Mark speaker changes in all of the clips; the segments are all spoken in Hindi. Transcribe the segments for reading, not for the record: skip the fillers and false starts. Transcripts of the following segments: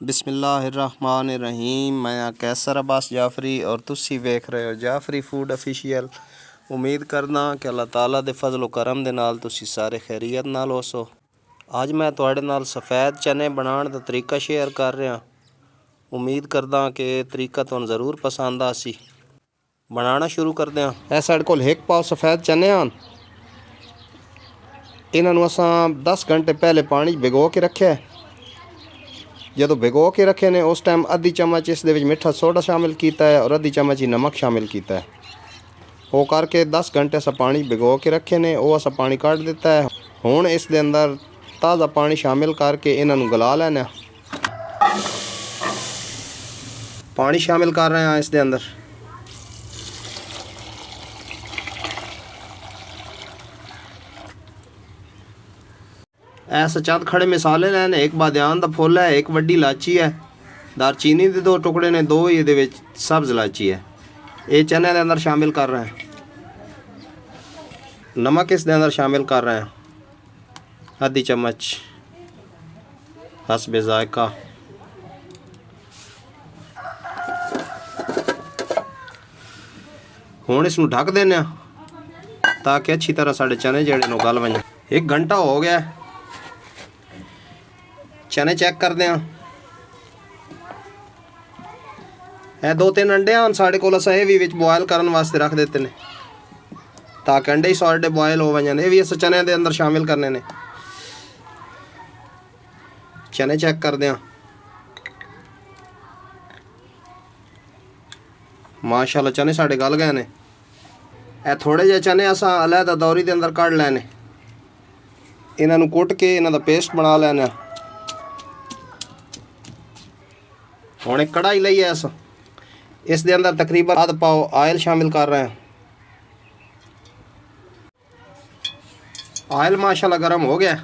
Speaker 1: बिस्मिल्लाहिर्रहमानिर्रहीम। मैं कैसर अब्बास जाफरी और तुसी वेख रहे हो जाफरी फूड ऑफिशियल। उम्मीद करना कि अल्लाह ताला दे फजल करम दे नाल तुसी सारे खैरियत नाल होसो। अज मैं तुहाडे नाल सफ़ेद चने बनाने दा तरीका शेयर कर रहा। उम्मीद करदा कि तरीका तुहानू ज़रूर पसंद आसी। बनाना शुरू करदे हां। इह साडे कोल 1 पाव सफ़ेद चने हैं। इन्हां असां 10 घंटे पहले पानी भिगो के रखे। जो भिगो के रखे ने उस टाइम आधी चम्मच इस मिठा सोडा शामिल किया है और आधी चम्मच ही नमक शामिल किया है। वो करके 10 घंटे असा पानी भिगो के रखे ने वो असा पानी कट दिता है। हुण इस दे अंदर ताज़ा पानी शामिल करके इन्हों गला लेना। पानी शामिल कर रहे हैं इस दे अंदर। ऐसा चंद खड़े मसाले लैने। एक बादयान दा फुल है, एक वड्डी इलाची है, दारचीनी के 2 टुकड़े ने, 2 ये सब्ज़ इलाची है। ये चने के अंदर शामिल कर रहे हैं। नमक इस दे अंदर शामिल कर रहे हैं, आधी चम्मच हस्बे ज़ायका। हुण इसनूं ढक देने ताकि अच्छी तरह साढ़े चने जेड़े नो गल वजन। 1 घंटा हो गया, चने चेक करते हैं। यह 2-3 अंडे हैं साढ़े कोल, असां ये भी विच बॉयल करने वास्ते रख देते हैं ताकि अंडे ही साढ़े बॉयल हो वजन। ये भी अस चने के अंदर शामिल करने ने। चने चेक करते हैं। माशाल्लाह चने साढ़े गल गए ने। ए थोड़े जे चने असां अलहदा दौरी के अंदर कढ़ लैने। इन्हों कुट के इन्हों का पेस्ट बना लेना। हुण एक कढ़ाई लई है, इस दे अंदर तकरीबन आधा पाव ऑयल शामिल कर रहे हैं। ऑयल माशाल्लाह गर्म हो गया।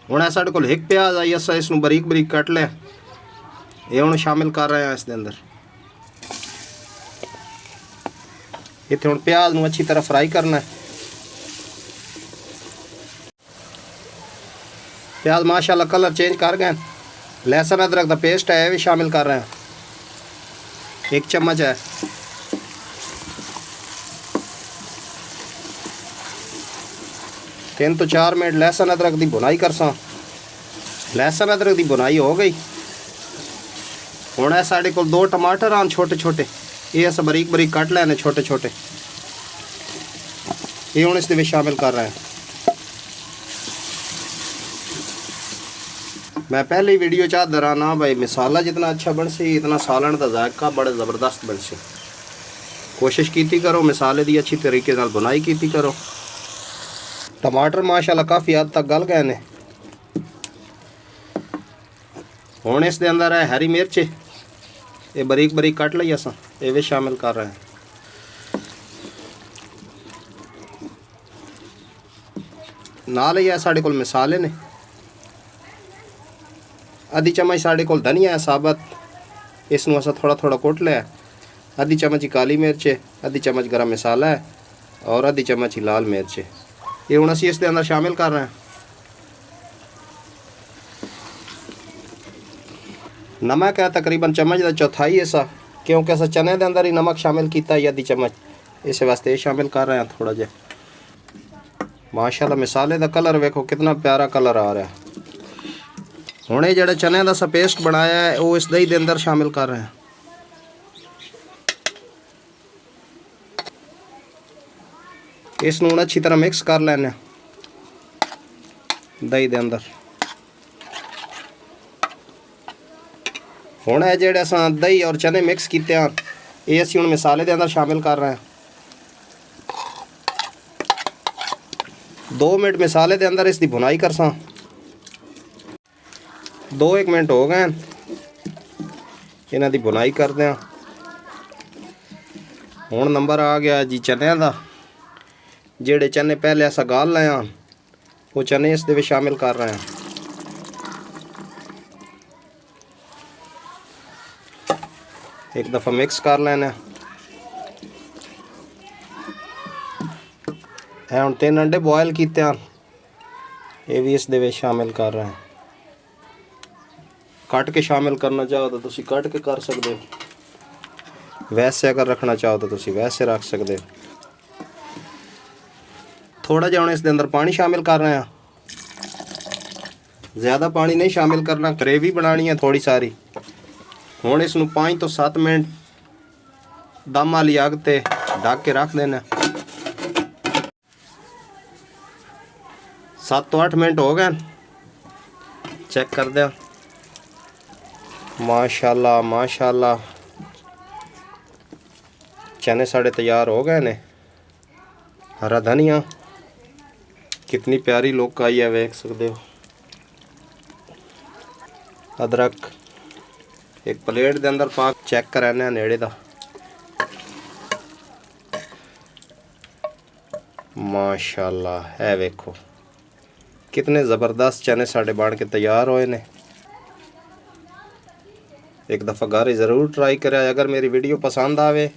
Speaker 1: हुण साढ़े कोल 1 प्याज आई, अस इसनूं बरीक बरीक कट लिया। ये हुण शामिल कर रहे हैं इस दे अंदर। इत्थे हुण प्याज नूं अच्छी तरह फ्राई करना है। प्याज माशाल्लाह कलर चेंज कर गए। लहसुन अदरक का पेस्ट है, भी शामिल कर रहे हैं, 1 चम्मच है। तीन तो 4 मिनट लहसुन अदरक की बुनाई करसा। लहसुन अदरक की बुनाई हो गई। हुण है साढ़े कोल 2 टमाटर आन छोटे छोटे, ये अस बरीक बरीक कट लेने छोटे छोटे। ये हुण इस दे शामिल कर रहे हैं। मैं पहले ही वीडियो चाहता रहा ना भाई, मसाला जितना अच्छा बन सी इतना सालन का जायका बड़ा ज़बरदस्त बन सी। कोशिश की करो मसाले की अच्छी तरीके नाल बुनाई की करो। टमाटर माशाल्लाह काफ़ी हद तक गल गए ने। हुण इस दे अंदर है हरी मिर्च, ये बरीक बरीक कट ली असां, ये भी शामिल कर रहे हैं। नाल ही है साढ़े कोल मसाले ने। आधी चम्मच साढ़े कोल धनिया है साबत, इसनूं असां थोड़ा थोड़ा कुट लिया। आधी चम्मच ही काली मिर्च है, आधी चम्मच गरम मसाला है और आधी चम्मच ही लाल मिर्च है। ये हुण असीं इस दे अंदर शामिल कर रहे हैं। नमक है तकरीबन चम्मच का चौथाई ऐसा, क्योंकि अस चने के अंदर ही नमक शामिल किया है आधी चम्मच, इस वास्ते ये शामिल कर रहे हैं थोड़ा जा। माशाल्लाह मसाले का कलर वेखो कितना प्यारा कलर आ रहा है। हुण ये जिहड़ा चने का सा पेस्ट बनाया है वो इस दही के अंदर शामिल कर रहे हैं। इसनूं अच्छी तरह मिक्स कर लेना दही के अंदर। हुण है जिहड़े असां दही और चने मिक्स किते हैं ये असीं हुण मसाले के अंदर शामिल कर रहे हैं। 2 मिनट मसाले के अंदर इसकी बुनाई करसा। 2-1 मिनट हो गए, इन्हां दी बुनाई करते हैं। हुण नंबर आ गया जी चने का। जेड़े चने पहले असा गाल लाए हैं वो चने इस दे शामिल कर रहे हैं। एक दफ़ा मिक्स कर लेना है। हुण 3 अंडे बॉयल किए हैं, ये भी इस दे शामिल कर रहे हैं। ਕੱਟ ਕੇ ਸ਼ਾਮਿਲ ਕਰਨਾ ਚਾਹੋ ਤਾਂ ਤੁਸੀਂ ਕੱਟ ਕੇ ਕਰ ਸਕਦੇ ਹੋ। ਵੈਸੇ ਅਗਰ ਰੱਖਣਾ ਚਾਹੋ ਤਾਂ ਤੁਸੀਂ ਵੈਸੇ ਰੱਖ ਸਕਦੇ ਹੋ। ਥੋੜਾ ਜਿਹਾ ਹੁਣ ਇਸ ਦੇ ਅੰਦਰ ਪਾਣੀ ਸ਼ਾਮਿਲ ਕਰ ਰਹੇ ਹਾਂ। ज़्यादा पानी नहीं शामिल करना, ग्रेवी बनानी है थोड़ी सारी। हुण इसनूं 5 तो 7 मिनट दम वाली अग ते ढक के रख देना। 7 तो 8 मिनट हो गए, चेक कर दें। माशाल्लाह माशाल्लाह चने साढ़े तैयार हो गए ने। हरा धनिया कितनी प्यारी लुक आई है, वेख सकते हो। अदरक एक प्लेट के अंदर पा चेक कराने नेड़े दा। माशाल्लाह है वेखो कितने ज़बरदस्त चने साढ़े बन के तैयार होए ने। एक दफ़ा घर ज़रूर ट्राई करें। अगर मेरी वीडियो पसंद आवे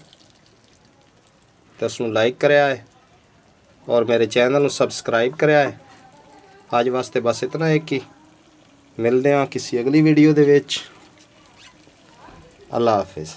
Speaker 1: तो उसनूं लाइक करें और मेरे चैनल ਨੂੰ सब्सक्राइब करें। आज वास्ते बस इतना एक ही। मिलते हैं किसी अगली वीडियो दे विच। अल्लाह हाफिज़।